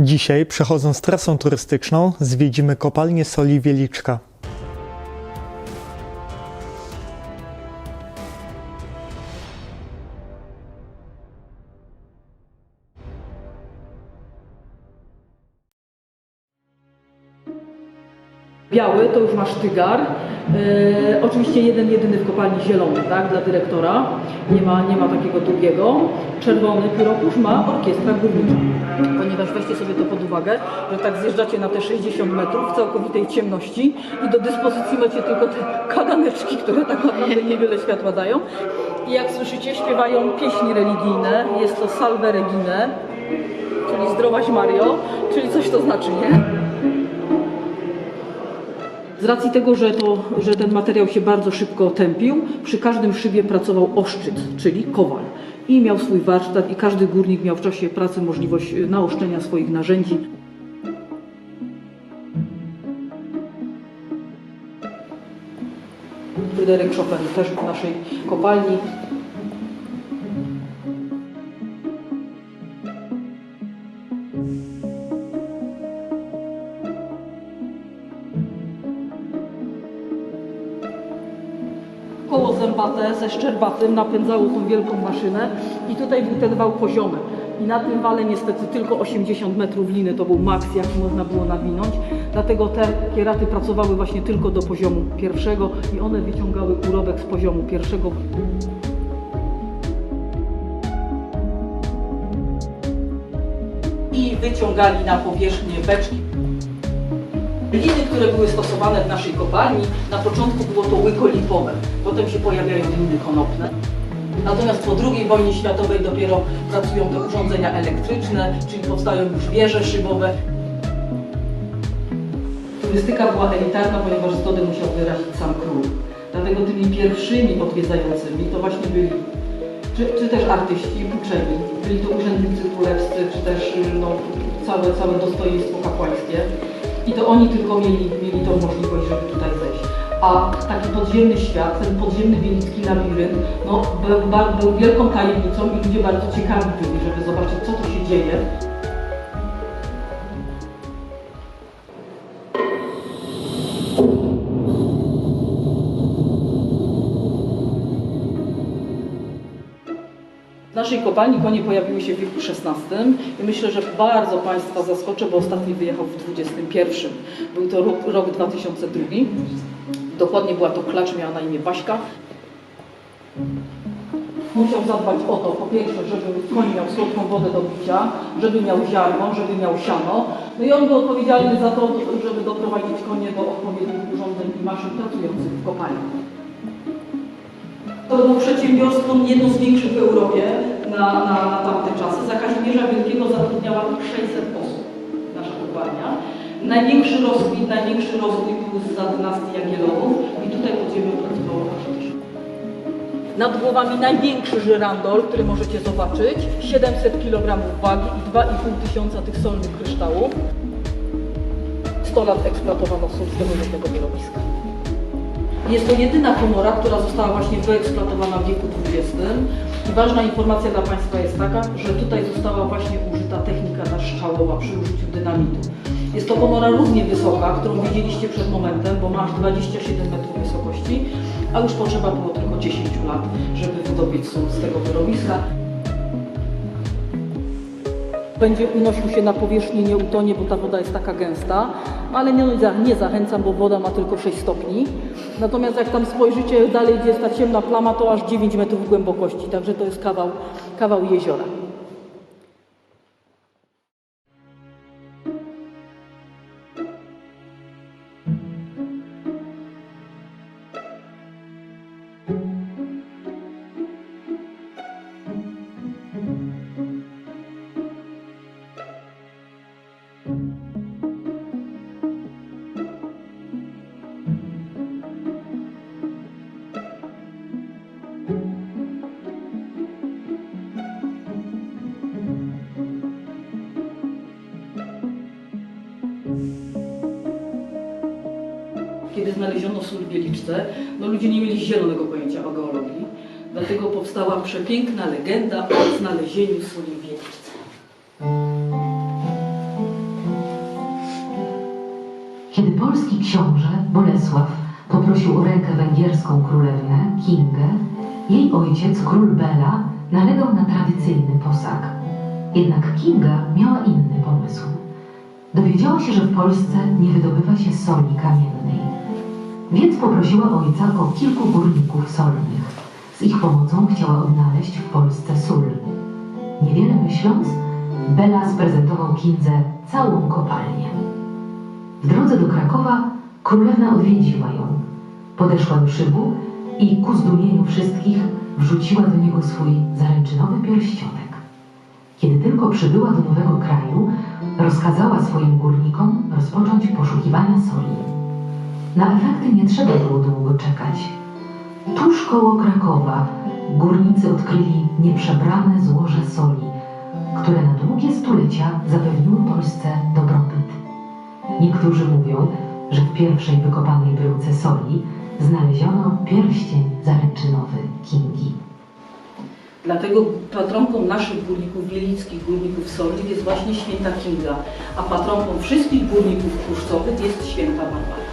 Dzisiaj, przechodząc trasą turystyczną, zwiedzimy kopalnię soli Wieliczka. Biały to już masz tygar. Oczywiście jeden jedyny w kopalni zielony, tak, dla dyrektora. Nie ma takiego drugiego. Czerwony pyrokusz ma orkiestra górnicza. Ponieważ weźcie sobie to pod uwagę, że tak zjeżdżacie na te 60 metrów w całkowitej ciemności i do dyspozycji macie tylko te kaganeczki, które tak naprawdę niewiele światła dają. I jak słyszycie, śpiewają pieśni religijne. Jest to Salve Regine, czyli Zdrowaś Mario, czyli coś to znaczy, nie? Z racji tego, że ten materiał się bardzo szybko tępił, przy każdym szybie pracował oszczyc, czyli kowal. I miał swój warsztat i każdy górnik miał w czasie pracy możliwość naoszczenia swoich narzędzi. Fryderyk Chopin też w naszej kopalni. Koło zębate ze szczerbatym napędzało tą wielką maszynę i tutaj był ten wał poziomy. I na tym wale niestety tylko 80 metrów liny to był maks, jaki można było nawinąć. Dlatego te kieraty pracowały właśnie tylko do poziomu pierwszego i one wyciągały urobek z poziomu pierwszego. I wyciągali na powierzchnię beczki. Liny, które były stosowane w naszej kopalni, na początku było to łyko lipowe, potem się pojawiają liny konopne. Natomiast po II wojnie światowej dopiero pracują te urządzenia elektryczne, czyli powstają już wieże szybowe. Turystyka była elitarna, ponieważ zgodę musiał wyrazić sam król. Dlatego tymi pierwszymi odwiedzającymi to właśnie byli czy też artyści uczeni, byli to urzędnicy królewscy, czy też całe dostojnictwo kapłańskie. I to oni tylko mieli tą możliwość, żeby tutaj zejść. A taki podziemny świat, ten podziemny wielicki labirynt, był wielką tajemnicą i ludzie bardzo ciekawi byli, żeby zobaczyć, co to się dzieje. W naszej kopalni konie pojawiły się w wieku XVI i myślę, że bardzo Państwa zaskoczę, bo ostatni wyjechał w XXI. Był to rok 2002. Dokładnie była to klacz, miała na imię Baśka. Musiał zadbać o to, po pierwsze, żeby koń miał słodką wodę do picia, żeby miał ziarno, żeby miał siano. No i on był odpowiedzialny za to, żeby doprowadzić konie do odpowiednich urządzeń i maszyn pracujących w kopalni. To było przedsiębiorstwo jedno z większych w Europie na tamte czasy. Za Kazimierza Wielkiego zatrudniała 600 osób nasza kopalnia. Największy rozwój był za dynastii Jagiellonów i tutaj pod ziemią pracowało aż 1000. Nad głowami największy żyrandol, który możecie zobaczyć. 700 kg wagi i 2500 tych solnych kryształów. 100 lat eksploatowano sól z tego jednego wyrobiska. Jest to jedyna komora, która została właśnie wyeksploatowana w wieku XX. I ważna informacja dla Państwa jest taka, że tutaj została właśnie użyta technika naszczałowa przy użyciu dynamitu. Jest to komora równie wysoka, którą widzieliście przed momentem, bo ma aż 27 metrów wysokości, a już potrzeba było tylko 10 lat, żeby wydobyć sól z tego wyrobiska. Będzie unosił się na powierzchnię, nie utonie, bo ta woda jest taka gęsta, ale nie zachęcam, bo woda ma tylko 6 stopni. Natomiast jak tam spojrzycie dalej, gdzie jest ta ciemna plama, to aż 9 metrów głębokości, także to jest kawał jeziora. Kiedy znaleziono sól w Wieliczce, ludzie nie mieli zielonego pojęcia o geologii, dlatego powstała przepiękna legenda o znalezieniu soli w Wieliczce. polski książę Bolesław poprosił o rękę węgierską królewnę Kingę, jej ojciec, król Bela, nalegał na tradycyjny posag. Jednak Kinga miała inny pomysł. Dowiedziała się, że w Polsce nie wydobywa się soli kamiennej, więc poprosiła ojca o kilku górników solnych. Z ich pomocą chciała odnaleźć w Polsce sól. Niewiele myśląc, Bela sprezentował Kindze całą kopalnię. W drodze do Krakowa królewna odwiedziła ją. Podeszła do szybu i ku zdumieniu wszystkich wrzuciła do niego swój zaręczynowy pierścionek. Kiedy tylko przybyła do nowego kraju, rozkazała swoim górnikom rozpocząć poszukiwania soli. Na efekty nie trzeba było długo czekać. Tuż koło Krakowa górnicy odkryli nieprzebrane złoże soli, które na długie stulecia zapewniło Polsce dobrobyt. Niektórzy mówią, że w pierwszej wykopanej bryłce soli znaleziono pierścień zaręczynowy Kingi. Dlatego patronką naszych górników wielickich, górników solnych jest właśnie święta Kinga, a patronką wszystkich górników kruszcowych jest święta Barbara.